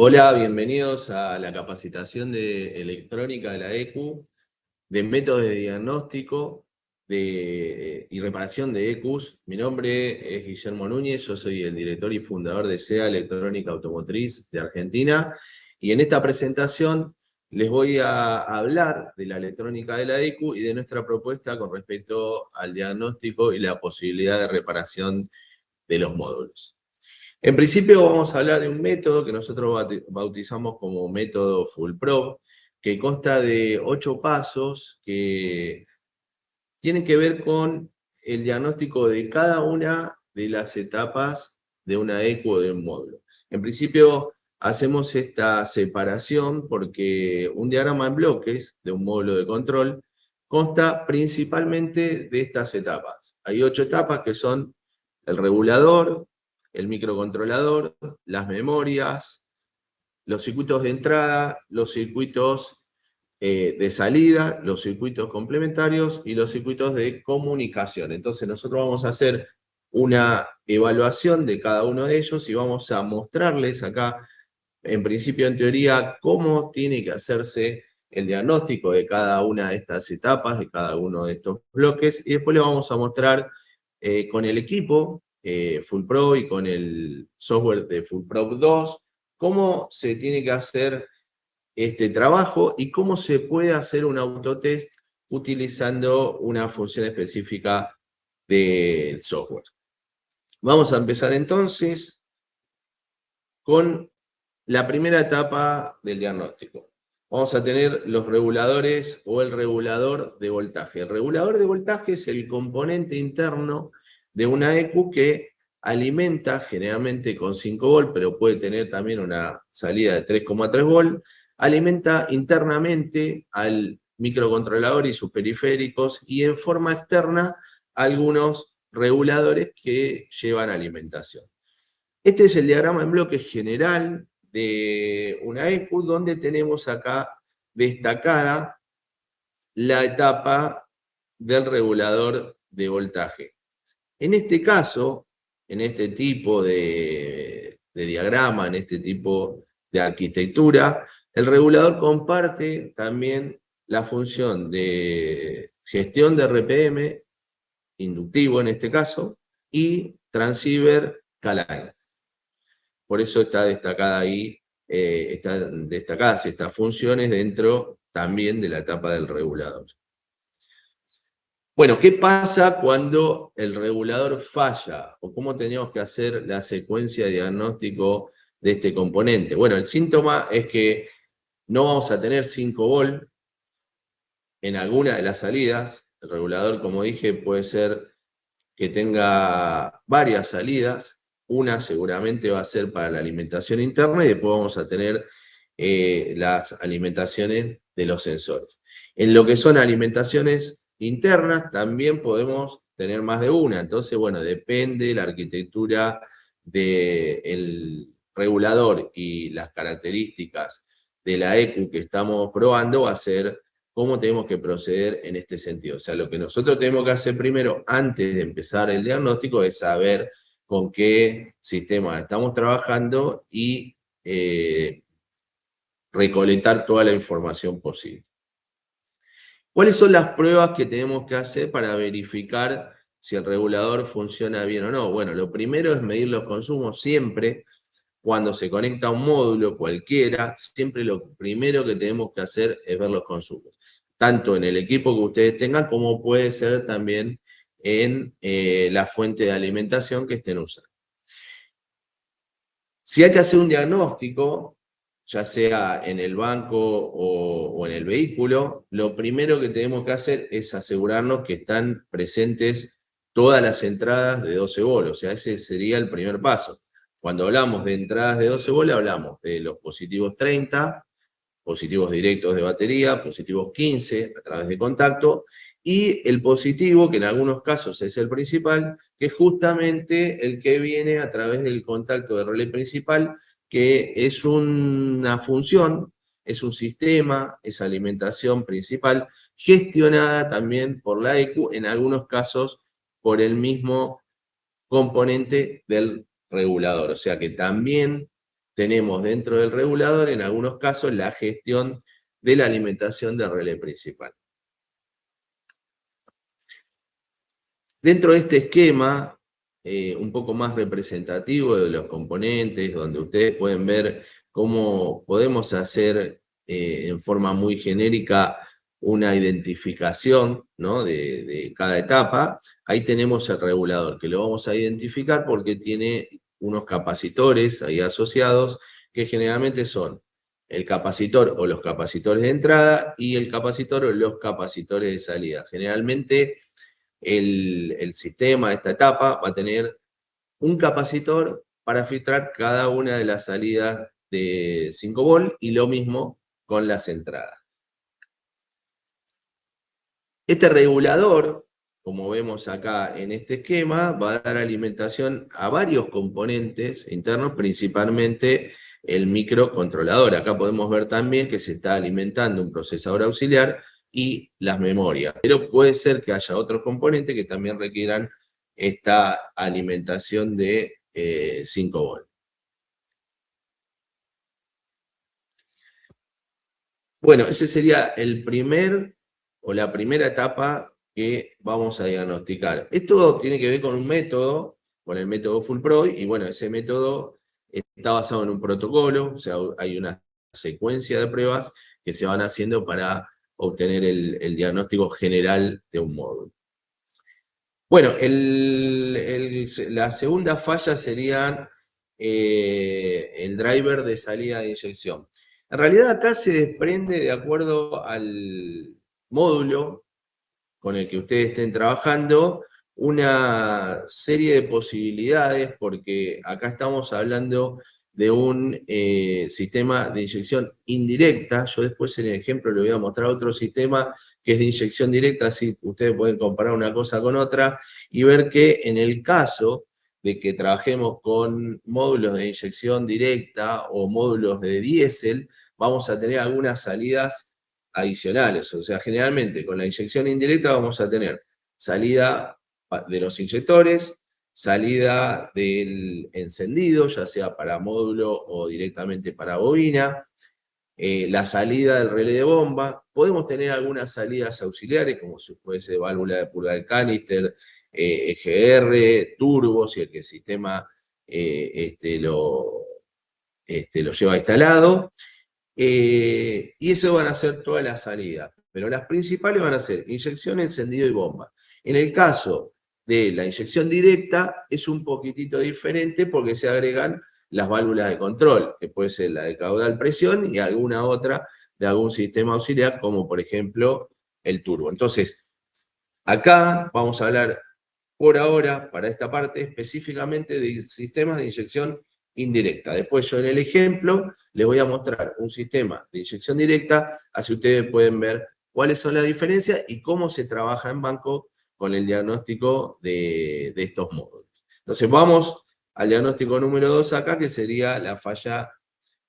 Hola, bienvenidos a la capacitación de electrónica de la ECU, de métodos de diagnóstico y reparación de ECUs. Mi nombre es Guillermo Núñez, yo soy el director y fundador de SEA Electrónica Automotriz de Argentina, y en esta presentación les voy a hablar de la electrónica de la ECU y de nuestra propuesta con respecto al diagnóstico y la posibilidad de reparación de los módulos. En principio vamos a hablar de un método que nosotros bautizamos como método FullProbe, que consta de 8 pasos que tienen que ver con el diagnóstico de cada una de las etapas de una ECU o de un módulo. En principio hacemos esta separación porque un diagrama en bloques de un módulo de control consta principalmente de estas etapas. Hay 8 etapas que son el regulador, el microcontrolador, las memorias, los circuitos de entrada, los circuitos de salida, los circuitos complementarios y los circuitos de comunicación. Entonces nosotros vamos a hacer una evaluación de cada uno de ellos y vamos a mostrarles acá, en principio en teoría, cómo tiene que hacerse el diagnóstico de cada una de estas etapas, de cada uno de estos bloques, y después le vamos a mostrar con el equipo FullProbe y con el software de FullProbe 2, cómo se tiene que hacer este trabajo y cómo se puede hacer un autotest utilizando una función específica del software. Vamos a empezar entonces con la primera etapa del diagnóstico. Vamos a tener los reguladores o el regulador de voltaje. El regulador de voltaje es el componente interno de una ECU que alimenta generalmente con 5 volt, pero puede tener también una salida de 3,3 volt, alimenta internamente al microcontrolador y sus periféricos y en forma externa algunos reguladores que llevan alimentación. Este es el diagrama en bloque general de una ECU, donde tenemos acá destacada la etapa del regulador de voltaje. En este caso, en este tipo de diagrama, en este tipo de arquitectura, el regulador comparte también la función de gestión de RPM, inductivo en este caso, y transceiver K-line. Por eso está destacada ahí, están destacadas estas funciones dentro también de la etapa del regulador. Bueno, ¿qué pasa cuando el regulador falla? ¿O cómo tenemos que hacer la secuencia de diagnóstico de este componente? Bueno, el síntoma es que no vamos a tener 5 volt en alguna de las salidas. El regulador, como dije, puede ser que tenga varias salidas. Una seguramente va a ser para la alimentación interna y después vamos a tener las alimentaciones de los sensores. En lo que son alimentaciones internas también podemos tener más de una. Entonces, bueno, depende de la arquitectura del regulador y las características de la ECU que estamos probando, va a ser cómo tenemos que proceder en este sentido. O sea, lo que nosotros tenemos que hacer primero, antes de empezar el diagnóstico, es saber con qué sistema estamos trabajando y recolectar toda la información posible. ¿Cuáles son las pruebas que tenemos que hacer para verificar si el regulador funciona bien o no? Bueno, lo primero es medir los consumos siempre. Cuando se conecta a un módulo cualquiera, siempre lo primero que tenemos que hacer es ver los consumos. Tanto en el equipo que ustedes tengan, como puede ser también en la fuente de alimentación que estén usando. Si hay que hacer un diagnóstico, ya sea en el banco o en el vehículo, lo primero que tenemos que hacer es asegurarnos que están presentes todas las entradas de 12 volt. O sea, ese sería el primer paso. Cuando hablamos de entradas de 12 volt, hablamos de los positivos 30, positivos directos de batería, positivos 15 a través de contacto, y el positivo, que en algunos casos es el principal, que es justamente el que viene a través del contacto de relé principal, que es una función, es un sistema, es alimentación principal, gestionada también por la ECU, en algunos casos por el mismo componente del regulador. O sea que también tenemos dentro del regulador, en algunos casos, la gestión de la alimentación del relé principal. Dentro de este esquema, un poco más representativo de los componentes, donde ustedes pueden ver cómo podemos hacer en forma muy genérica una identificación, ¿no?, de cada etapa. Ahí tenemos el regulador, que lo vamos a identificar porque tiene unos capacitores ahí asociados, que generalmente son el capacitor o los capacitores de entrada y el capacitor o los capacitores de salida. Generalmente el sistema, esta etapa, va a tener un capacitor para filtrar cada una de las salidas de 5 volt y lo mismo con las entradas. Este regulador, como vemos acá en este esquema, va a dar alimentación a varios componentes internos, principalmente el microcontrolador. Acá podemos ver también que se está alimentando un procesador auxiliar y las memorias. Pero puede ser que haya otros componentes que también requieran esta alimentación de 5 volt. Bueno, ese sería el primer o la primera etapa que vamos a diagnosticar. Esto tiene que ver con un método, con el método Fullproy, y bueno, ese método está basado en un protocolo, o sea, hay una secuencia de pruebas que se van haciendo para obtener el diagnóstico general de un módulo. Bueno, la segunda falla sería el driver de salida de inyección. En realidad acá se desprende, de acuerdo al módulo con el que ustedes estén trabajando, una serie de posibilidades, porque acá estamos hablando de un sistema de inyección indirecta. Yo después en el ejemplo les voy a mostrar otro sistema que es de inyección directa, así ustedes pueden comparar una cosa con otra y ver que en el caso de que trabajemos con módulos de inyección directa o módulos de diésel, vamos a tener algunas salidas adicionales. O sea, generalmente con la inyección indirecta vamos a tener salida de los inyectores, salida del encendido, ya sea para módulo o directamente para bobina, la salida del relé de bomba. Podemos tener algunas salidas auxiliares, como puede ser válvula de purga del canister, EGR, turbo, si el sistema lo lleva instalado. Y eso van a ser todas las salidas. Pero las principales van a ser inyección, encendido y bomba. En el caso de la inyección directa es un poquitito diferente porque se agregan las válvulas de control, que puede ser la de caudal presión y alguna otra de algún sistema auxiliar, como por ejemplo el turbo. Entonces, acá vamos a hablar por ahora, para esta parte, específicamente de sistemas de inyección indirecta. Después yo en el ejemplo les voy a mostrar un sistema de inyección directa, así ustedes pueden ver cuáles son las diferencias y cómo se trabaja en banco con el diagnóstico de estos módulos. Entonces vamos al diagnóstico número 2 acá, que sería la falla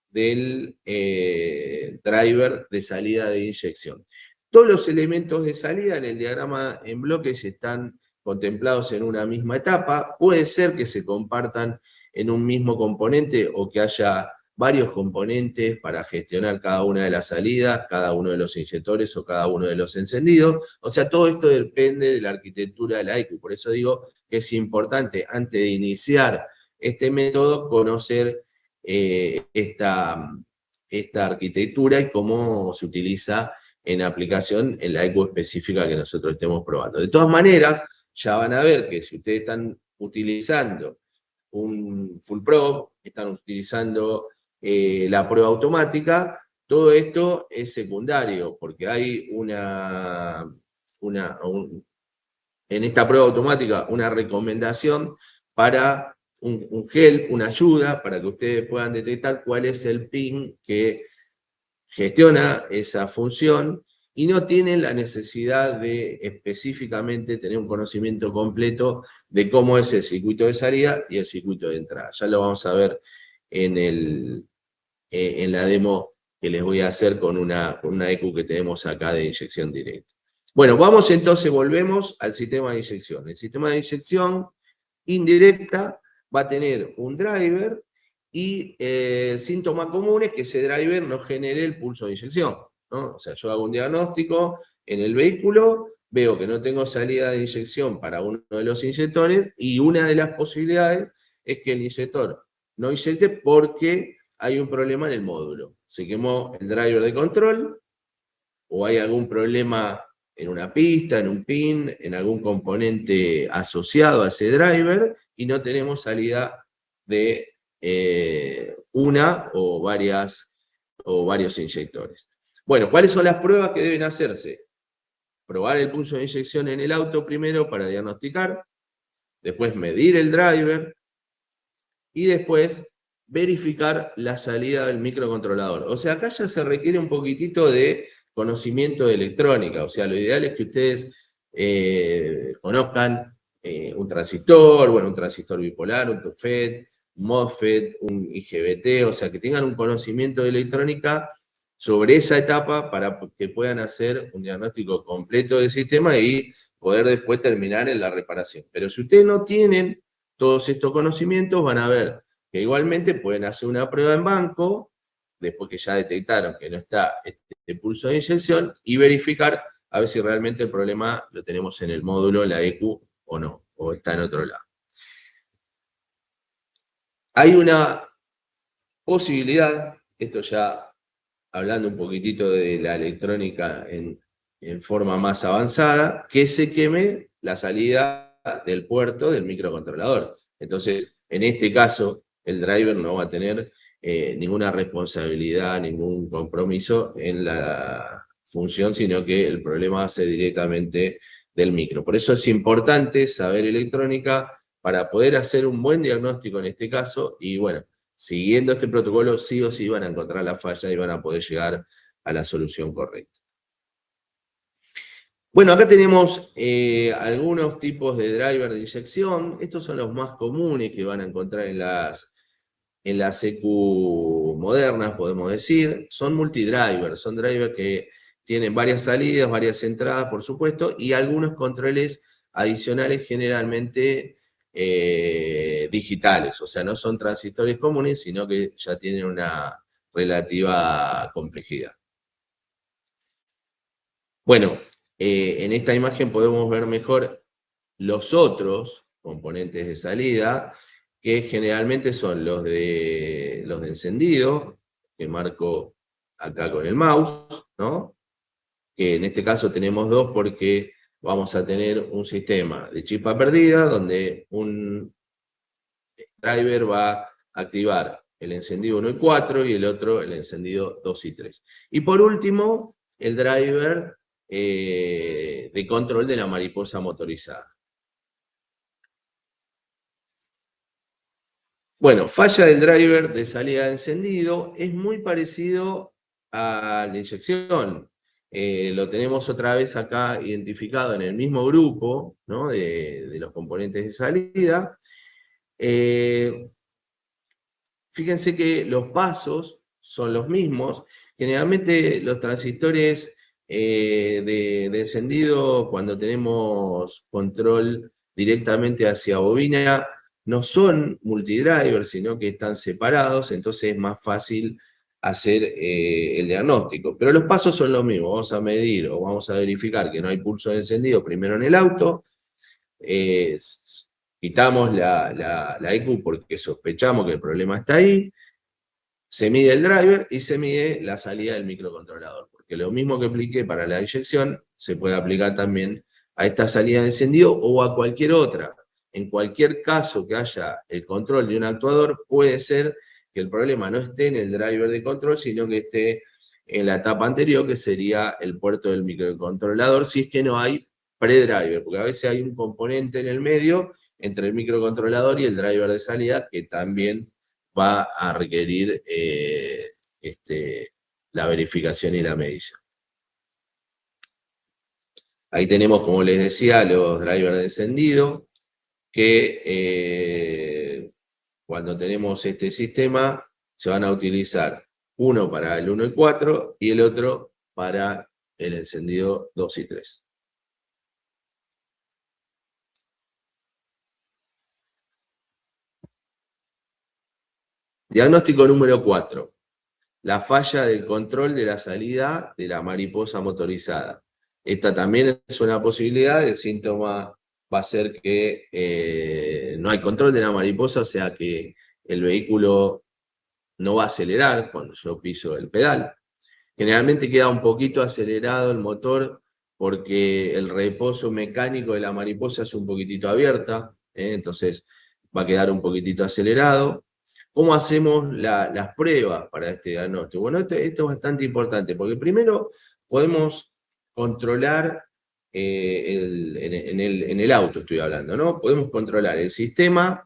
del driver de salida de inyección. Todos los elementos de salida en el diagrama en bloques están contemplados en una misma etapa. Puede ser que se compartan en un mismo componente o que haya varios componentes para gestionar cada una de las salidas, cada uno de los inyectores o cada uno de los encendidos. O sea, todo esto depende de la arquitectura de la ECU. Por eso digo que es importante, antes de iniciar este método, conocer esta arquitectura y cómo se utiliza en aplicación en la ECU específica que nosotros estemos probando. De todas maneras, ya van a ver que si ustedes están utilizando un Fullprobe, están utilizando la prueba automática, todo esto es secundario, porque hay en esta prueba automática una recomendación para un help, una ayuda, para que ustedes puedan detectar cuál es el pin que gestiona esa función y no tienen la necesidad de específicamente tener un conocimiento completo de cómo es el circuito de salida y el circuito de entrada. Ya lo vamos a ver en la demo que les voy a hacer con una ECU que tenemos acá de inyección directa. Bueno, vamos entonces, volvemos al sistema de inyección. El sistema de inyección indirecta va a tener un driver Y síntoma común es que ese driver no genere el pulso de inyección, ¿no? O sea, yo hago un diagnóstico en el vehículo, veo que no tengo salida de inyección para uno de los inyectores, y una de las posibilidades es que el inyector no inyecte porque hay un problema en el módulo. Se quemó el driver de control, o hay algún problema en una pista, en un pin, en algún componente asociado a ese driver, y no tenemos salida de una o varios inyectores. Bueno, ¿cuáles son las pruebas que deben hacerse? Probar el pulso de inyección en el auto primero para diagnosticar, después medir el driver y después verificar la salida del microcontrolador. O sea, acá ya se requiere un poquitito de conocimiento de electrónica. O sea, lo ideal es que ustedes conozcan un transistor, bueno, un transistor bipolar, un TOFET, un MOSFET, un IGBT, o sea, que tengan un conocimiento de electrónica sobre esa etapa para que puedan hacer un diagnóstico completo del sistema y poder después terminar en la reparación. Pero si ustedes no tienen todos estos conocimientos, van a ver que igualmente pueden hacer una prueba en banco, después que ya detectaron que no está este pulso de inyección, y verificar a ver si realmente el problema lo tenemos en el módulo, la EQ, o no, o está en otro lado. Hay una posibilidad, esto ya hablando un poquitito de la electrónica en forma más avanzada, que se queme la salida del puerto del microcontrolador. Entonces, en este caso, el driver no va a tener ninguna responsabilidad, ningún compromiso en la función, sino que el problema va a ser directamente del micro. Por eso es importante saber electrónica para poder hacer un buen diagnóstico en este caso, y bueno, siguiendo este protocolo sí o sí van a encontrar la falla y van a poder llegar a la solución correcta. Bueno, acá tenemos algunos tipos de driver de inyección. Estos son los más comunes que van a encontrar en las EQ modernas, podemos decir. Son multidrivers, son drivers que tienen varias salidas, varias entradas, por supuesto, y algunos controles adicionales generalmente digitales. O sea, no son transistores comunes, sino que ya tienen una relativa complejidad. Bueno, en esta imagen podemos ver mejor los otros componentes de salida, que generalmente son los de encendido, que marco acá con el mouse, ¿no? Que en este caso tenemos dos porque vamos a tener un sistema de chispa perdida, donde un driver va a activar el encendido 1 y 4 y el otro el encendido 2 y 3. Y por último, el driver de control de la mariposa motorizada. Bueno, falla del driver de salida de encendido es muy parecido a la inyección. Lo tenemos otra vez acá identificado en el mismo grupo, ¿no? de los componentes de salida. Fíjense que los pasos son los mismos. Generalmente los transistores de encendido, cuando tenemos control directamente hacia bobina, no son multidrivers, sino que están separados, entonces es más fácil hacer el diagnóstico. Pero los pasos son los mismos. Vamos a medir o vamos a verificar que no hay pulso de encendido primero en el auto. Quitamos la EQ porque sospechamos que el problema está ahí, se mide el driver y se mide la salida del microcontrolador, porque lo mismo que apliqué para la inyección se puede aplicar también a esta salida de encendido o a cualquier otra. En cualquier caso que haya el control de un actuador, puede ser que el problema no esté en el driver de control, sino que esté en la etapa anterior, que sería el puerto del microcontrolador, si es que no hay pre-driver, porque a veces hay un componente en el medio entre el microcontrolador y el driver de salida que también va a requerir la verificación y la medición. Ahí tenemos, como les decía, los drivers de encendido, que cuando tenemos este sistema se van a utilizar uno para el 1 y 4 y el otro para el encendido 2 y 3. Diagnóstico número 4. La falla del control de la salida de la mariposa motorizada. Esta también es una posibilidad. El síntoma va a ser que no hay control de la mariposa, o sea que el vehículo no va a acelerar cuando yo piso el pedal. Generalmente queda un poquito acelerado el motor porque el reposo mecánico de la mariposa es un poquitito abierta, entonces va a quedar un poquitito acelerado. ¿Cómo hacemos las pruebas para este diagnóstico? Bueno, esto es bastante importante, porque primero podemos controlar, en el auto estoy hablando, ¿no? Podemos controlar el sistema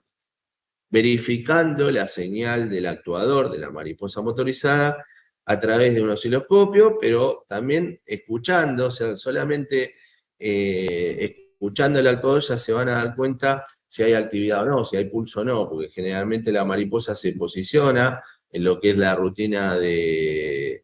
verificando la señal del actuador de la mariposa motorizada a través de un osciloscopio, pero también escuchando, o sea, solamente escuchando el actuador ya se van a dar cuenta si hay actividad o no, si hay pulso o no, porque generalmente la mariposa se posiciona en lo que es la rutina de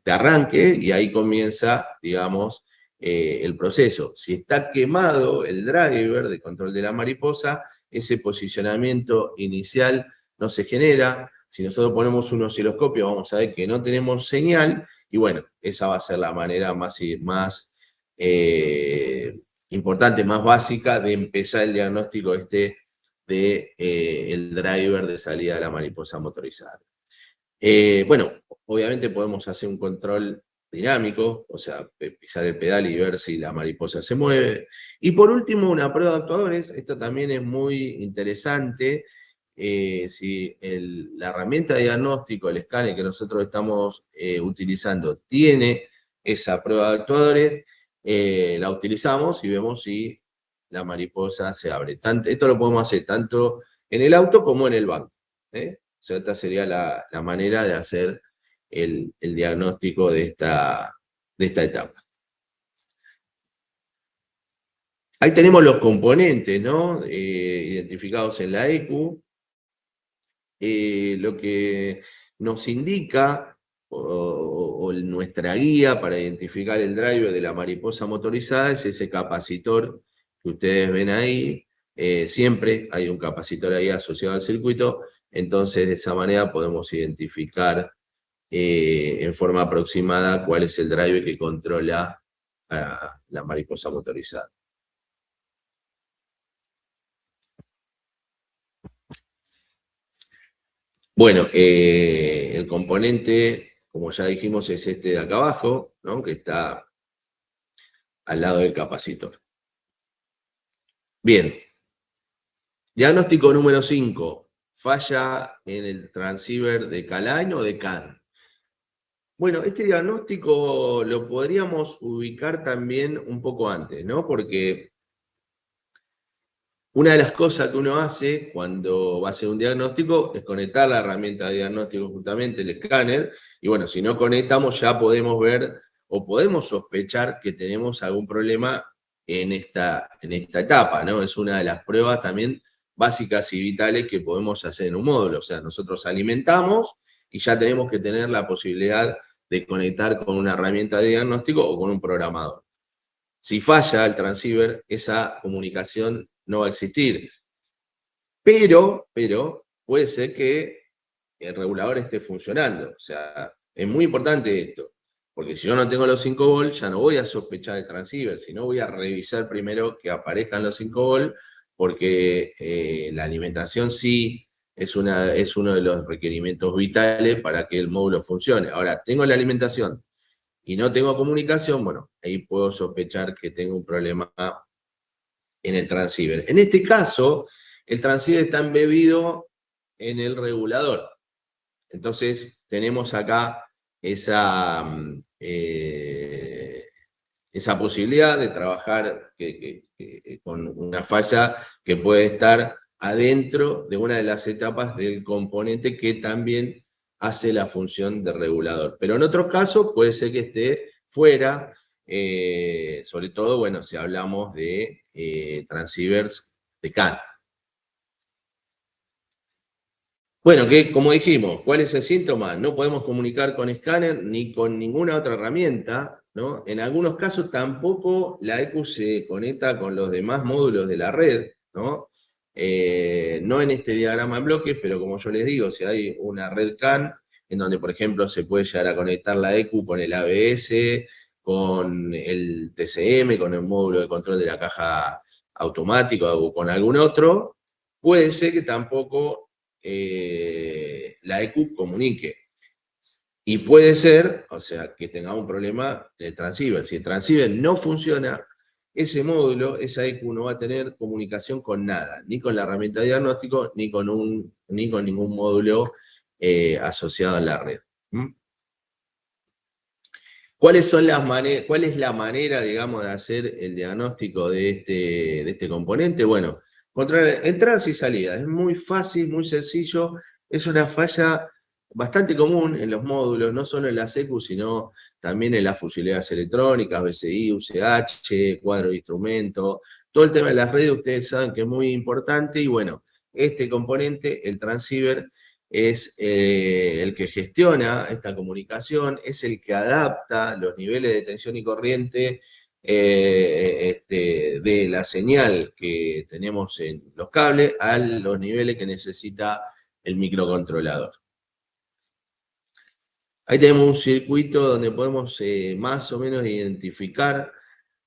arranque y ahí comienza, digamos, el proceso. Si está quemado el driver de control de la mariposa, ese posicionamiento inicial no se genera. Si nosotros ponemos un osciloscopio, vamos a ver que no tenemos señal, y bueno, esa va a ser la manera más importante, más básica de empezar el diagnóstico de el driver de salida de la mariposa motorizada. Bueno, obviamente podemos hacer un control dinámico, o sea, pisar el pedal y ver si la mariposa se mueve. Y por último, una prueba de actuadores. Esto también es muy interesante. Si la herramienta de diagnóstico, el escáner que nosotros estamos utilizando, tiene esa prueba de actuadores, la utilizamos y vemos si la mariposa se abre. Esto lo podemos hacer tanto en el auto como en el banco. O sea, esta sería la manera de hacer el diagnóstico de esta etapa. Ahí tenemos los componentes, ¿no? Identificados en la ECU. Lo que nos indica, o nuestra guía para identificar el driver de la mariposa motorizada, es ese capacitor que ustedes ven ahí. Siempre hay un capacitor ahí asociado al circuito, entonces de esa manera podemos identificar en forma aproximada cuál es el driver que controla a la mariposa motorizada. Bueno, el componente, como ya dijimos, es este de acá abajo, ¿no? Que está al lado del capacitor. Bien. Diagnóstico número 5. Falla en el transceiver de K-line o de CAN. Bueno, este diagnóstico lo podríamos ubicar también un poco antes, ¿no? Porque una de las cosas que uno hace cuando va a hacer un diagnóstico es conectar la herramienta de diagnóstico, justamente el escáner, y bueno, si no conectamos ya podemos ver o podemos sospechar que tenemos algún problema en esta etapa, ¿no? Es una de las pruebas también básicas y vitales que podemos hacer en un módulo, o sea, nosotros alimentamos y ya tenemos que tener la posibilidad de conectar con una herramienta de diagnóstico o con un programador. Si falla el transceiver, esa comunicación no va a existir. Pero puede ser que el regulador esté funcionando. O sea, es muy importante esto. Porque si yo no tengo los 5 volts, ya no voy a sospechar el transceiver, sino voy a revisar primero que aparezcan los 5 volts, porque la alimentación sí es uno de los requerimientos vitales para que el módulo funcione. Ahora, tengo la alimentación y no tengo comunicación, bueno, ahí puedo sospechar que tengo un problema en el transceiver. En este caso, el transceiver está embebido en el regulador. Entonces, tenemos acá esa posibilidad de trabajar con una falla que puede estar adentro de una de las etapas del componente que también hace la función de regulador. Pero en otros casos puede ser que esté fuera, sobre todo, bueno, si hablamos de transceivers de CAN. Bueno, como dijimos, ¿cuál es el síntoma? No podemos comunicar con escáner ni con ninguna otra herramienta, ¿no? En algunos casos tampoco la ECU se conecta con los demás módulos de la red, ¿no? no en este diagrama en bloques, pero como yo les digo, si hay una red CAN, en donde, por ejemplo, se puede llegar a conectar la ECU con el ABS, con el TCM, con el módulo de control de la caja automático o con algún otro, puede ser que tampoco la ECU comunique. Y puede ser, o sea, que tengamos un problema en el transceiver. Si el transceiver no funciona, ese módulo, esa ECU no va a tener comunicación con nada, ni con la herramienta de diagnóstico, ni con ningún módulo asociado a la red. ¿Mm? ¿Cuál es la manera, digamos, de hacer el diagnóstico de este componente? Bueno, controlar entradas y salidas. Es muy fácil, muy sencillo. Es una falla bastante común en los módulos, no solo en la SECU, sino también en las fusileras electrónicas, BCI, UCH, cuadro de instrumentos. Todo el tema de las redes, ustedes saben que es muy importante. Y bueno, este componente, el transceiver, es el que gestiona esta comunicación, es el que adapta los niveles de tensión y corriente de la señal que tenemos en los cables a los niveles que necesita el microcontrolador. Ahí tenemos un circuito donde podemos más o menos identificar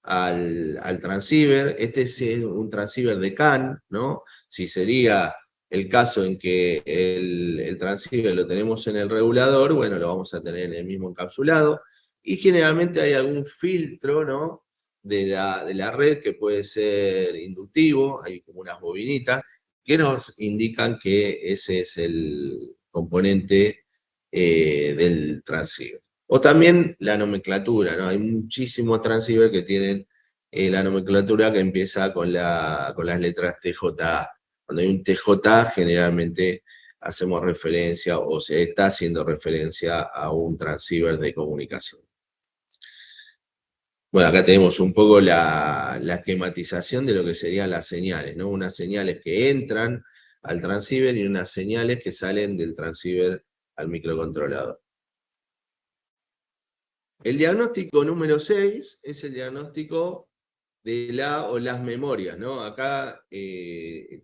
al transceiver. Este es un transceiver de CAN, ¿no? Si sería el caso en que el transceiver lo tenemos en el regulador, bueno, lo vamos a tener en el mismo encapsulado. Y generalmente hay algún filtro, ¿no? De la red que puede ser inductivo, hay como unas bobinitas que nos indican que ese es el componente del transceiver. O también la nomenclatura, ¿no? Hay muchísimos transceivers que tienen la nomenclatura que empieza con las letras TJA. Cuando hay un TJA, generalmente hacemos referencia o se está haciendo referencia a un transceiver de comunicación. Bueno, acá tenemos un poco la esquematización de lo que serían las señales, ¿no? Unas señales que entran al transceiver y unas señales que salen del transceiver al microcontrolador. El diagnóstico número 6 es el diagnóstico de las memorias, ¿no? Acá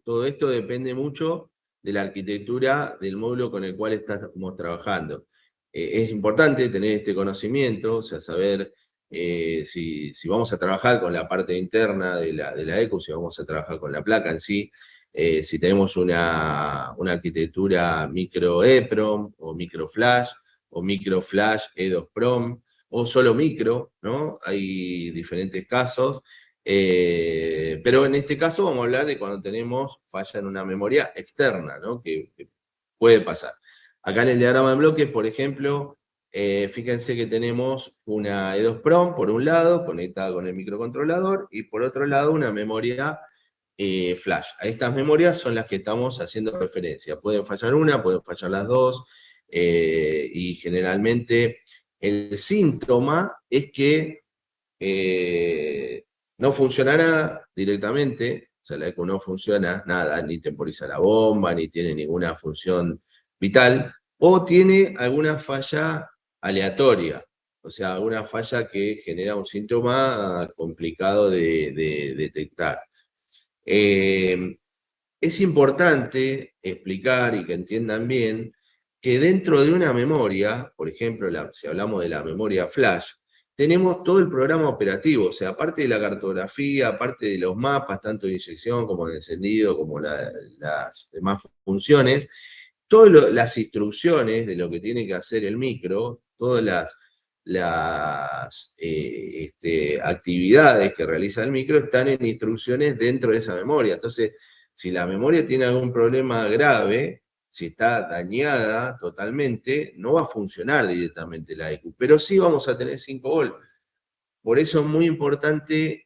todo esto depende mucho de la arquitectura del módulo con el cual estamos trabajando. Es importante tener este conocimiento, o sea, saber si vamos a trabajar con la parte interna de la ECU, si vamos a trabajar con la placa en sí, si tenemos una arquitectura micro EEPROM o micro flash E2PROM, o solo micro, ¿no? Hay diferentes casos, pero en este caso vamos a hablar de cuando tenemos falla en una memoria externa, ¿no? Que puede pasar. Acá en el diagrama de bloques, por ejemplo, fíjense que tenemos una E2PROM por un lado, conectada con el microcontrolador, y por otro lado una memoria flash. A estas memorias son las que estamos haciendo referencia. Pueden fallar una, pueden fallar las dos, y generalmente el síntoma es que no funciona nada directamente, o sea, la ECU no funciona nada, ni temporiza la bomba, ni tiene ninguna función vital, o tiene alguna falla aleatoria, o sea, alguna falla que genera un síntoma complicado de detectar. Es importante explicar y que entiendan bien que dentro de una memoria, por ejemplo, si hablamos de la memoria flash, tenemos todo el programa operativo, o sea, aparte de la cartografía, aparte de los mapas, tanto de inyección como de encendido, como las demás funciones, todas las instrucciones de lo que tiene que hacer el micro, todas las actividades que realiza el micro están en instrucciones dentro de esa memoria. Entonces, si la memoria tiene algún problema grave, si está dañada totalmente, no va a funcionar directamente la ECU, pero sí vamos a tener 5 volt. Por eso es muy importante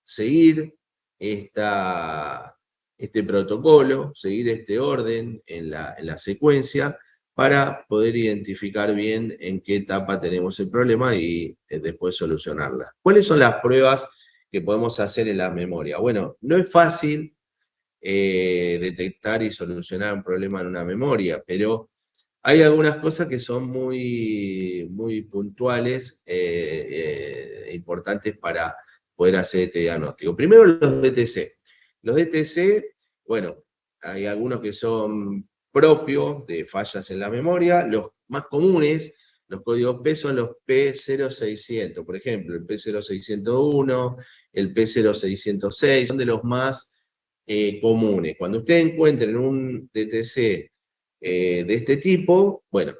seguir este protocolo, seguir este orden en la secuencia para poder identificar bien en qué etapa tenemos el problema y después solucionarla. ¿Cuáles son las pruebas que podemos hacer en la memoria? Bueno, no es fácil detectar y solucionar un problema en una memoria, pero hay algunas cosas que son muy, muy puntuales e importantes para poder hacer este diagnóstico. Primero, los DTC. Los DTC bueno, hay algunos que son propios de fallas en la memoria. Los más comunes, los códigos P son los P0600, por ejemplo, el P0601, el P0606, son de los más comunes. Cuando ustedes encuentren un DTC de este tipo, bueno,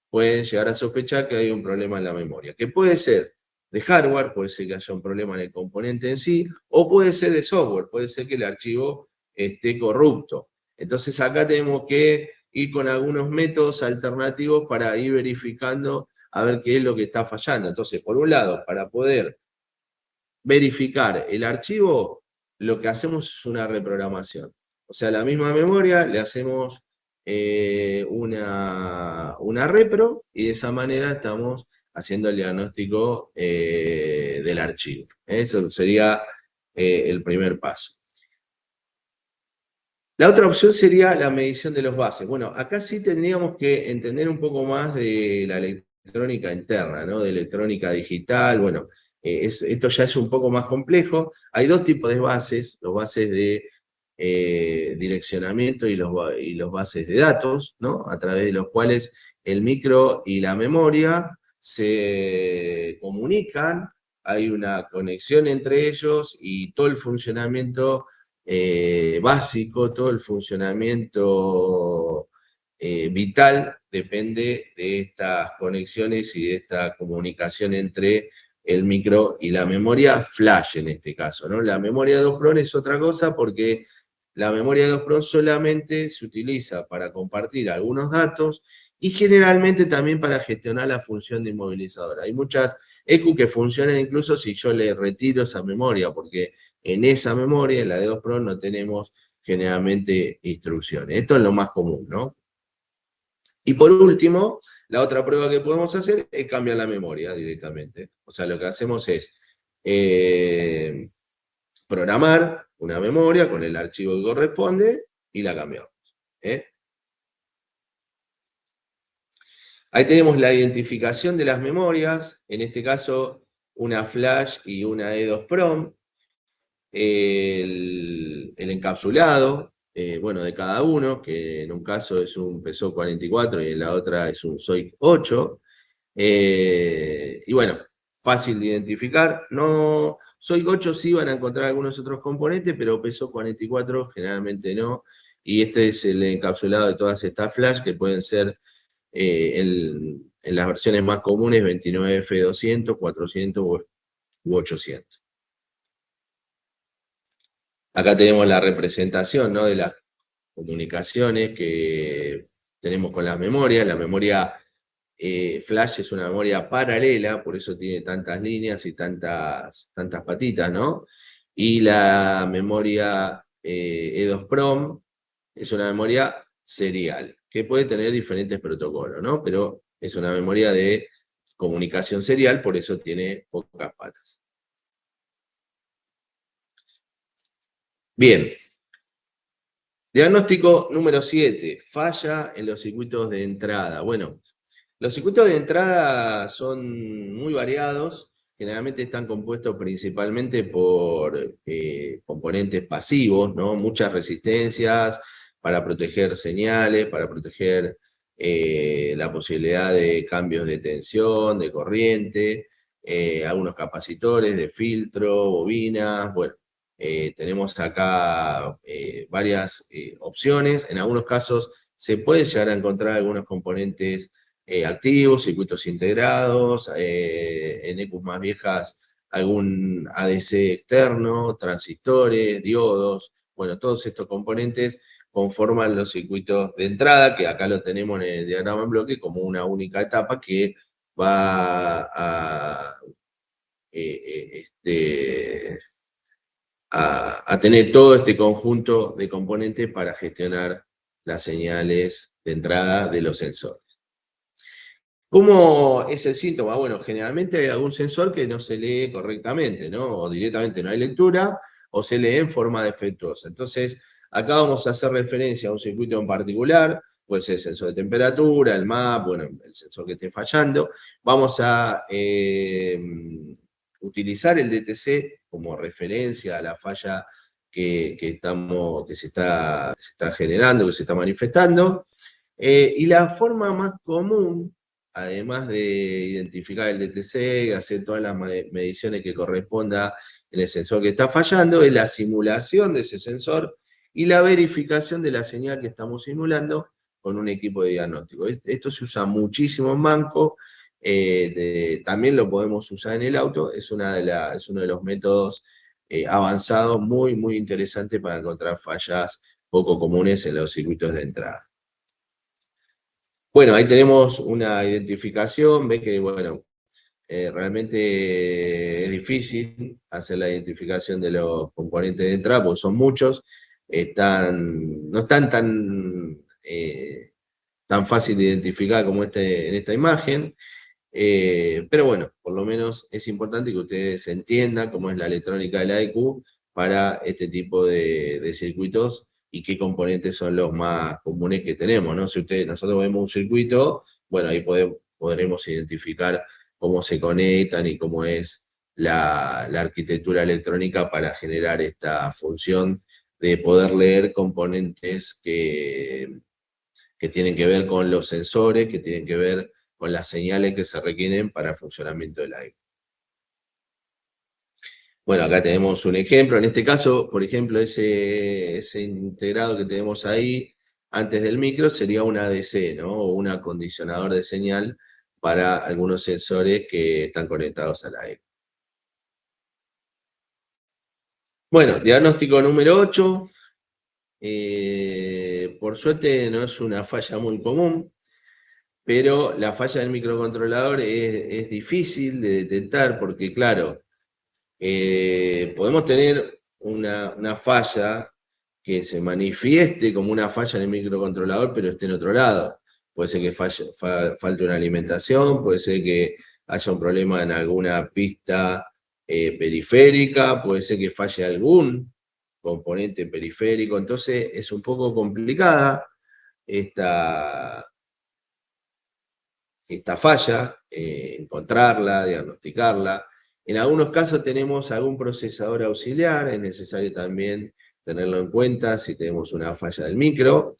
pueden llegar a sospechar que hay un problema en la memoria, que puede ser de hardware, puede ser que haya un problema en el componente en sí, o puede ser de software, puede ser que el archivo esté corrupto. Entonces acá tenemos que ir con algunos métodos alternativos para ir verificando a ver qué es lo que está fallando. Entonces, por un lado, para poder verificar el archivo, lo que hacemos es una reprogramación. O sea, la misma memoria le hacemos una repro y de esa manera estamos haciendo el diagnóstico del archivo. Eso sería el primer paso. La otra opción sería la medición de los bases. Bueno, acá sí tendríamos que entender un poco más de la electrónica interna, ¿no? De electrónica digital. Bueno, esto ya es un poco más complejo. Hay dos tipos de bases, los bases de direccionamiento y los bases de datos, ¿no? A través de los cuales el micro y la memoria se comunican, hay una conexión entre ellos y todo el funcionamiento básico, todo el funcionamiento vital depende de estas conexiones y de esta comunicación entre el micro y la memoria flash en este caso, ¿no? La memoria de 2 PROM es otra cosa porque la memoria de 2 PROM solamente se utiliza para compartir algunos datos y generalmente también para gestionar la función de inmovilizador. Hay muchas EQ que funcionan incluso si yo le retiro esa memoria, porque en esa memoria, en la de 2 PROM, no tenemos generalmente instrucciones. Esto es lo más común, ¿no? Y por último, la otra prueba que podemos hacer es cambiar la memoria directamente. O sea, lo que hacemos es programar una memoria con el archivo que corresponde y la cambiamos. ¿eh? Ahí tenemos la identificación de las memorias, en este caso una flash y una E2 PROM, el encapsulado, bueno, de cada uno, que en un caso es un PSOE 44 y en la otra es un SOIC 8. Y bueno, fácil de identificar. No, SOIC 8 sí van a encontrar algunos otros componentes, pero PSOE 44 generalmente no. Y este es el encapsulado de todas estas flash que pueden ser en las versiones más comunes 29F200, 400 u 800. Acá tenemos la representación, ¿no? De las comunicaciones que tenemos con las memorias. La memoria flash es una memoria paralela, por eso tiene tantas líneas y tantas patitas, ¿no? Y la memoria E2 PROM es una memoria serial, que puede tener diferentes protocolos, ¿no? Pero es una memoria de comunicación serial, por eso tiene pocas patas. Bien. Diagnóstico número 7, falla en los circuitos de entrada. Bueno, los circuitos de entrada son muy variados, generalmente están compuestos principalmente por componentes pasivos, ¿no? Muchas resistencias para proteger señales, para proteger la posibilidad de cambios de tensión, de corriente, algunos capacitores de filtro, bobinas, bueno. Tenemos acá varias opciones. En algunos casos se puede llegar a encontrar algunos componentes activos, circuitos integrados, en EQs más viejas algún ADC externo, transistores, diodos. Bueno, todos estos componentes conforman los circuitos de entrada, que acá lo tenemos en el diagrama en bloque como una única etapa que va a tener todo este conjunto de componentes para gestionar las señales de entrada de los sensores. ¿Cómo es el síntoma? Bueno, generalmente hay algún sensor que no se lee correctamente, ¿no? O directamente no hay lectura, o se lee en forma defectuosa. Entonces, acá vamos a hacer referencia a un circuito en particular, puede ser el sensor de temperatura, el MAP, bueno, el sensor que esté fallando. Vamos a utilizar el DTC como referencia a la falla que se está generando, que se está manifestando. Y la forma más común, además de identificar el DTC, hacer todas las mediciones que corresponda en el sensor que está fallando, es la simulación de ese sensor y la verificación de la señal que estamos simulando con un equipo de diagnóstico. Esto se usa muchísimo en banco, también lo podemos usar en el auto, es uno de los métodos avanzados muy, muy interesante para encontrar fallas poco comunes en los circuitos de entrada. Bueno, ahí tenemos una identificación, ve que, bueno, realmente es difícil hacer la identificación de los componentes de entrada, porque son muchos, no están tan fácil de identificar como en esta imagen, pero bueno, por lo menos es importante que ustedes entiendan cómo es la electrónica de la EQ para este tipo de circuitos y qué componentes son los más comunes que tenemos, ¿no? Si nosotros vemos un circuito, bueno, ahí podremos identificar cómo se conectan y cómo es la arquitectura electrónica para generar esta función de poder leer componentes que tienen que ver con los sensores, que tienen que ver con las señales que se requieren para el funcionamiento del aire. Bueno, acá tenemos un ejemplo. En este caso, por ejemplo, ese integrado que tenemos ahí antes del micro sería un ADC, ¿no? O un acondicionador de señal para algunos sensores que están conectados al aire. Bueno, diagnóstico número 8. Por suerte no es una falla muy común, pero la falla del microcontrolador es difícil de detectar porque, claro, podemos tener una falla que se manifieste como una falla en el microcontrolador, pero esté en otro lado. Puede ser que falte una alimentación, puede ser que haya un problema en alguna pista periférica, puede ser que falle algún componente periférico. Entonces es un poco complicada esta falla, encontrarla, diagnosticarla. En algunos casos tenemos algún procesador auxiliar, es necesario también tenerlo en cuenta si tenemos una falla del micro.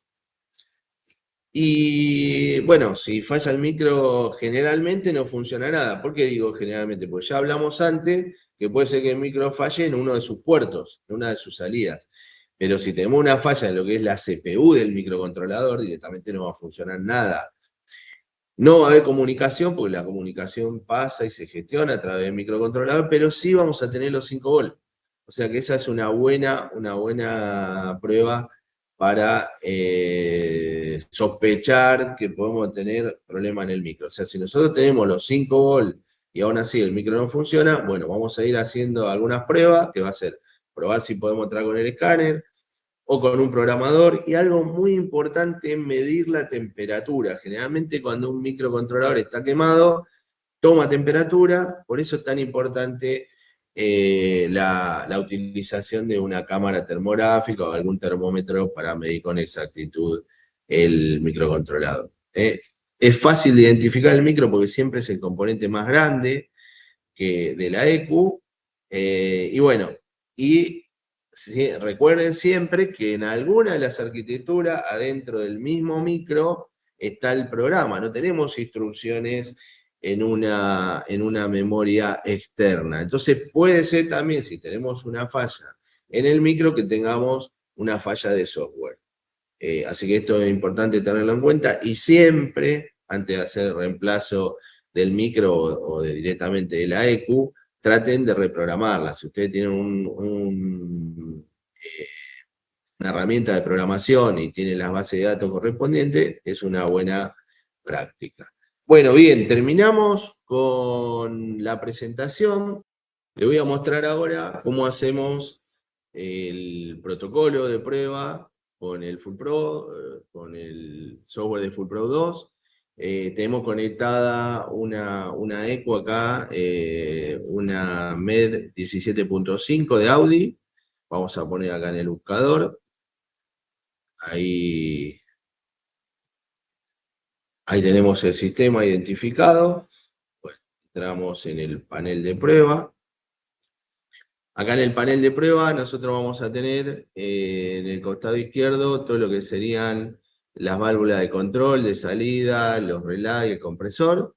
Y bueno, si falla el micro, generalmente no funciona nada. ¿Por qué digo generalmente? Porque ya hablamos antes que puede ser que el micro falle en uno de sus puertos, en una de sus salidas. Pero si tenemos una falla en lo que es la CPU del microcontrolador, directamente no va a funcionar nada. No va a haber comunicación, porque la comunicación pasa y se gestiona a través del microcontrolador, pero sí vamos a tener los 5 volts. O sea que esa es una buena prueba para sospechar que podemos tener problema en el micro. O sea, si nosotros tenemos los 5 volts y aún así el micro no funciona, bueno, vamos a ir haciendo algunas pruebas, que va a ser probar si podemos entrar con el escáner, o con un programador, y algo muy importante es medir la temperatura. Generalmente cuando un microcontrolador está quemado, toma temperatura, por eso es tan importante la utilización de una cámara termográfica o algún termómetro para medir con exactitud el microcontrolador. Es fácil de identificar el micro porque siempre es el componente más grande de la EQ, y bueno, sí, recuerden siempre que en alguna de las arquitecturas, adentro del mismo micro, está el programa. No tenemos instrucciones en una memoria externa. Entonces puede ser también, si tenemos una falla en el micro, que tengamos una falla de software. Así que esto es importante tenerlo en cuenta y siempre, antes de hacer el reemplazo del micro o directamente de la EQ, traten de reprogramarla. Si ustedes tienen una herramienta de programación y tienen las bases de datos correspondientes, es una buena práctica. Bueno, bien, terminamos con la presentación. Les voy a mostrar ahora cómo hacemos el protocolo de prueba con el Full Pro, con el software de Full Pro 2. Tenemos conectada una EQ acá, una MED 17.5 de Audi. Vamos a poner acá en el buscador. Ahí tenemos el sistema identificado. Bueno, entramos en el panel de prueba. Acá en el panel de prueba nosotros vamos a tener en el costado izquierdo todo lo que serían las válvulas de control, de salida, los relay, el compresor.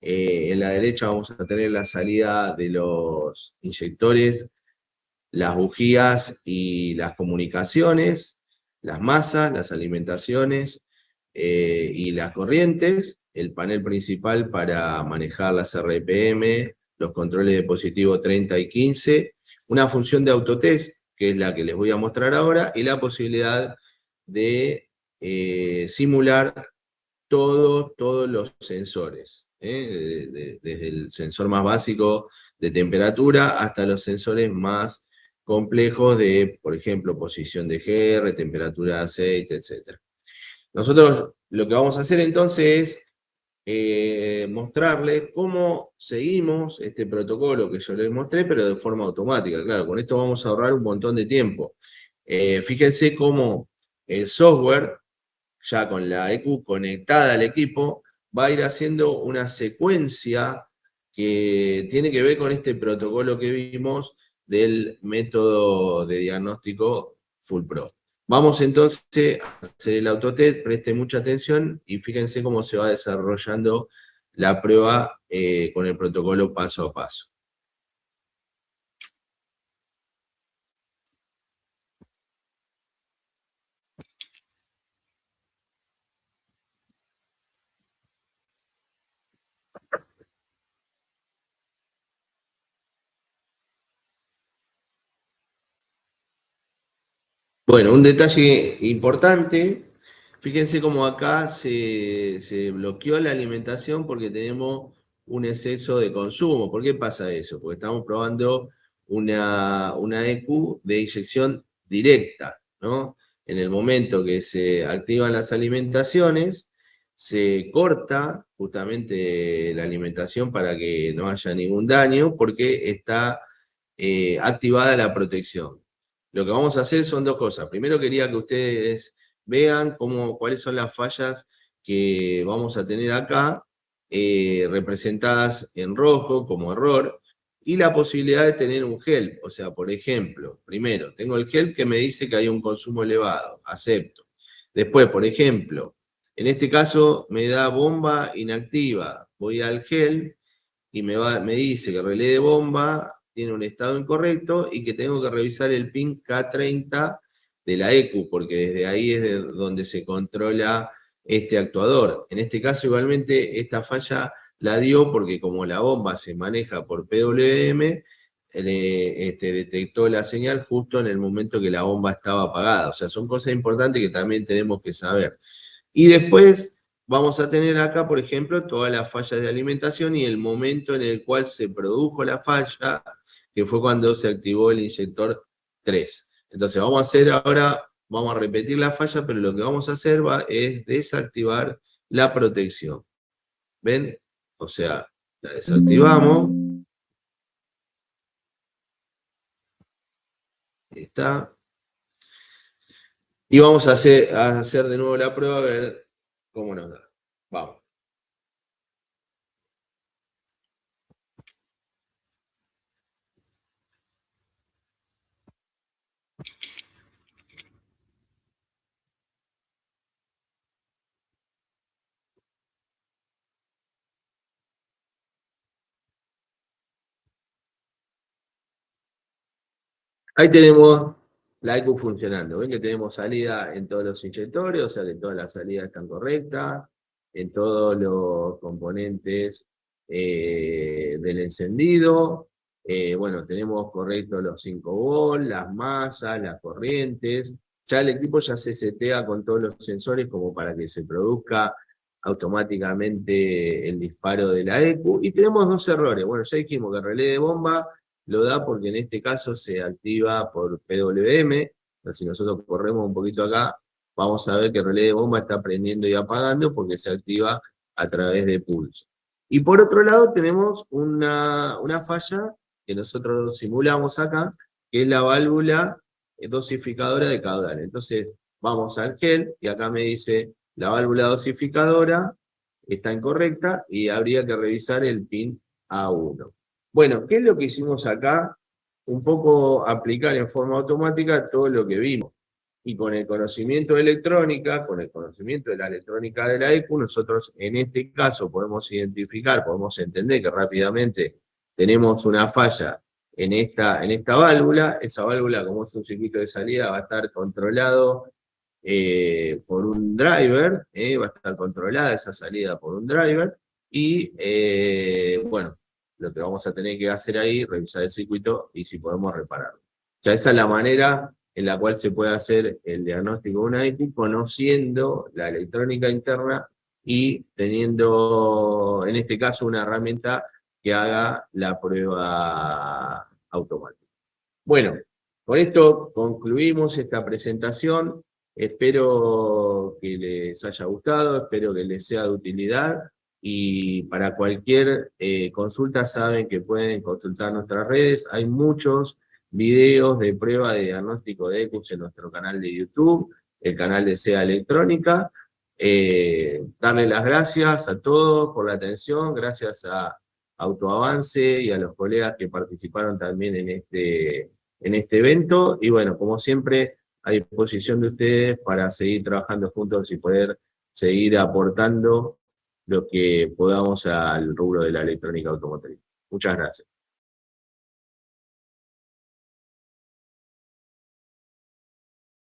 En la derecha vamos a tener la salida de los inyectores, las bujías y las comunicaciones, las masas, las alimentaciones y las corrientes, el panel principal para manejar las RPM, los controles de positivo 30 y 15, una función de autotest, que es la que les voy a mostrar ahora, y la posibilidad de simular todos los sensores, desde el sensor más básico de temperatura hasta los sensores más complejos de, por ejemplo, posición de GR, temperatura de aceite, etc. Nosotros lo que vamos a hacer entonces es mostrarles cómo seguimos este protocolo que yo les mostré, pero de forma automática. Claro, con esto vamos a ahorrar un montón de tiempo. Fíjense cómo el software, ya con la EQ conectada al equipo, va a ir haciendo una secuencia que tiene que ver con este protocolo que vimos del método de diagnóstico Full Pro. Vamos entonces a hacer el autotest, presten mucha atención y fíjense cómo se va desarrollando la prueba con el protocolo paso a paso. Bueno, un detalle importante, fíjense cómo acá se bloqueó la alimentación porque tenemos un exceso de consumo. ¿Por qué pasa eso? Porque estamos probando una EQ de inyección directa, ¿no? En el momento que se activan las alimentaciones, se corta justamente la alimentación para que no haya ningún daño porque está activada la protección. Lo que vamos a hacer son dos cosas. Primero quería que ustedes vean cuáles son las fallas que vamos a tener acá, representadas en rojo como error, y la posibilidad de tener un help. O sea, por ejemplo, primero, tengo el help que me dice que hay un consumo elevado, acepto. Después, por ejemplo, en este caso me da bomba inactiva, voy al help y me dice que el relé de bomba tiene un estado incorrecto y que tengo que revisar el pin K30 de la EQ, porque desde ahí es de donde se controla este actuador. En este caso, igualmente, esta falla la dio porque como la bomba se maneja por PWM, detectó la señal justo en el momento que la bomba estaba apagada. O sea, son cosas importantes que también tenemos que saber. Y después vamos a tener acá, por ejemplo, todas las fallas de alimentación y el momento en el cual se produjo la falla, que fue cuando se activó el inyector 3. Entonces vamos a hacer ahora, vamos a repetir la falla, pero lo que vamos a hacer es desactivar la protección. ¿Ven? O sea, la desactivamos. Ahí está. Y vamos a hacer de nuevo la prueba a ver cómo nos da. Vamos. Ahí tenemos la EQ funcionando. Ven que tenemos salida en todos los inyectores, o sea que todas las salidas están correctas, en todos los componentes del encendido. Bueno, tenemos correctos los 5 volts, las masas, las corrientes. Ya el equipo ya se setea con todos los sensores como para que se produzca automáticamente el disparo de la EQ. Y tenemos dos errores. Bueno, ya dijimos que el relé de bomba lo da porque en este caso se activa por PWM. Entonces, si nosotros corremos un poquito acá, vamos a ver que el relé de bomba está prendiendo y apagando porque se activa a través de pulso. Y por otro lado tenemos una falla que nosotros simulamos acá, que es la válvula dosificadora de caudal. Entonces vamos al gel y acá me dice la válvula dosificadora está incorrecta y habría que revisar el pin A1. Bueno, ¿qué es lo que hicimos acá un poco aplicar en forma automática todo lo que vimos. Y con el conocimiento de electrónica, con el conocimiento de la electrónica de la ECU, nosotros en este caso podemos identificar, podemos entender que rápidamente tenemos una falla en esta válvula. Esa válvula, como es un circuito de salida, va a estar controlado por un driver, va a estar controlada esa salida por un driver, y bueno, lo que vamos a tener que hacer ahí, revisar el circuito y si podemos repararlo. O sea, esa es la manera en la cual se puede hacer el diagnóstico de una ECU, conociendo la electrónica interna y teniendo, en este caso, una herramienta que haga la prueba automática. Bueno, con esto concluimos esta presentación. Espero que les haya gustado, espero que les sea de utilidad, y para cualquier consulta saben que pueden consultar nuestras redes. Hay muchos videos de prueba de diagnóstico de ECUs en nuestro canal de YouTube, el canal de SEA Electrónica. Darle las gracias a todos por la atención, gracias a Autoavance y a los colegas que participaron también en este evento, y bueno, como siempre, a disposición de ustedes para seguir trabajando juntos y poder seguir aportando lo que podamos al rubro de la electrónica automotriz. Muchas gracias.